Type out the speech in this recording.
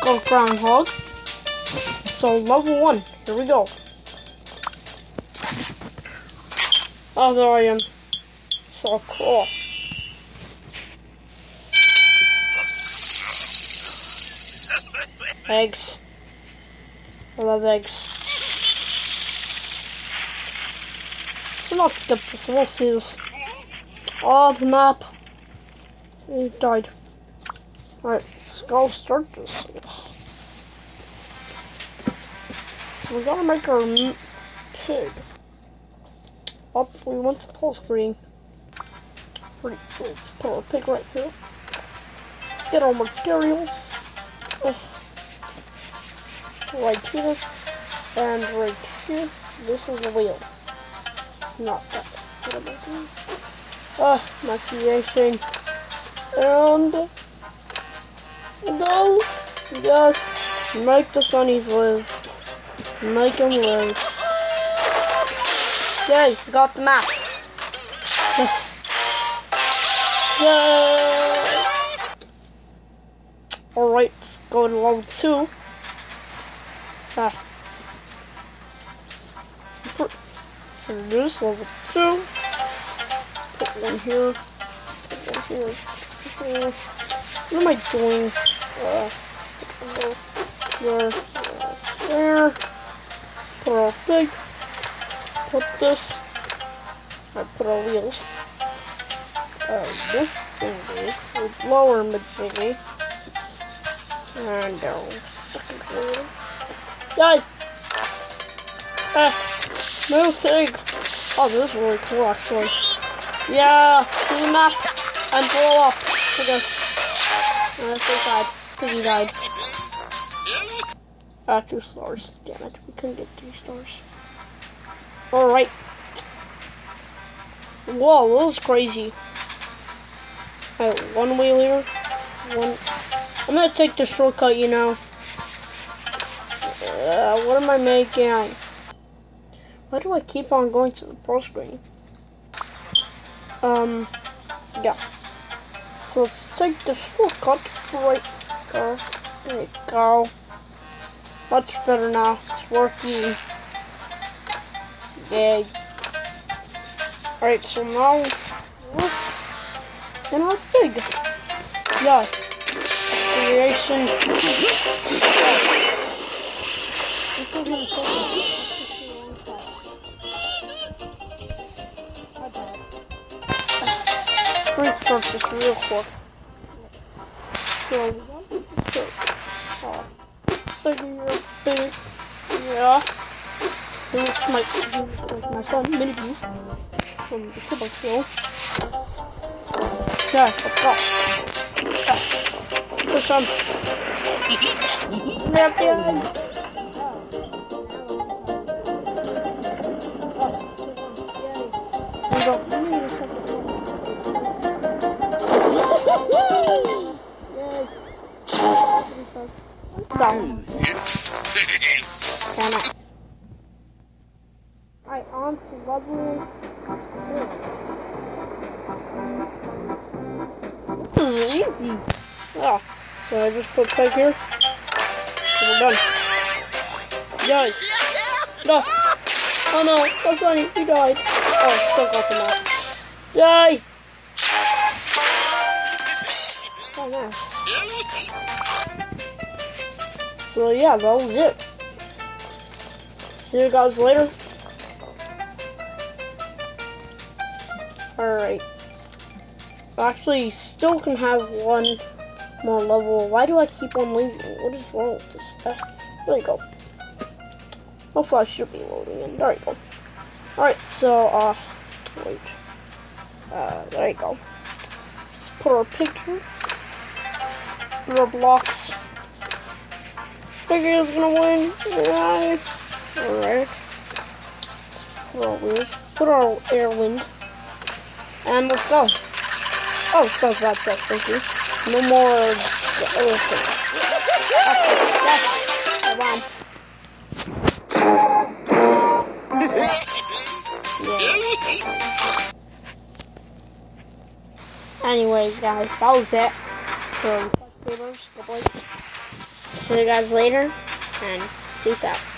called Groundhog. So level 1, here we go. Oh, there I am. So cool. Eggs. I love eggs. So not skip this, we'll see this. Oh, the map. He died. Alright, let's go start this. So we gotta make our pig. Up, we went to full screen. So let's put our pig right here. Let's get our materials. Right here. And right here. This is the wheel. Not that. What am I doing? My creation. And go. Yes. Make the sunnies live. Make them live. Yay, got the map. Yes. Yay. Alright, let's go to level 2. Introduce level 2. Put one here. Put one here. What am I doing? There. Put our pig. Put this. I put our wheels. This thingy. With lower mid-thingy. And our second wheel. Die! Move pig! Oh, this is really cool actually. Yeah! See the map? And blow up. I guess. Pig died. Piggy died. 2 stars. Damn it, we couldn't get 3 stars. Alright. Whoa, that was crazy. Alright, one wheel here. I'm gonna take the shortcut, you know. What am I making? Why do I keep on going to the pro screen? Yeah. So let's take the shortcut. Right. Go. There you go. Much better now. It's working. Yay. Alright, so now let's in our pig. Yeah. Creation. Restart this real quick. So we got this big. Yeah. This might my son Mindy from the Kibble Show. Yeah, let's go. Push on. Napkins. Down. Alright, on to level. This is easy. Yeah. So I just put peg here. So we're done. Yay. No. Oh no, that's Sonny, he died. Oh, still got the map. Yay! Oh no. So yeah, that was it. See you guys later. Alright. Actually, still can have one more level. Why do I keep on leaving? What is wrong with this? There you go. Hopefully I should be loading in. There you go. Alright, so, wait. There you go. Let's put our picture. Put our blocks. Piggy is gonna win. Yay. Alright. Put our wheels. Put our air wind. And let's go. Oh, sounds bad stuff, thank you. No more other things. Yes, come on. Yeah. Anyways, guys, that was it for Gamers. Good luck. See you guys later, and peace out.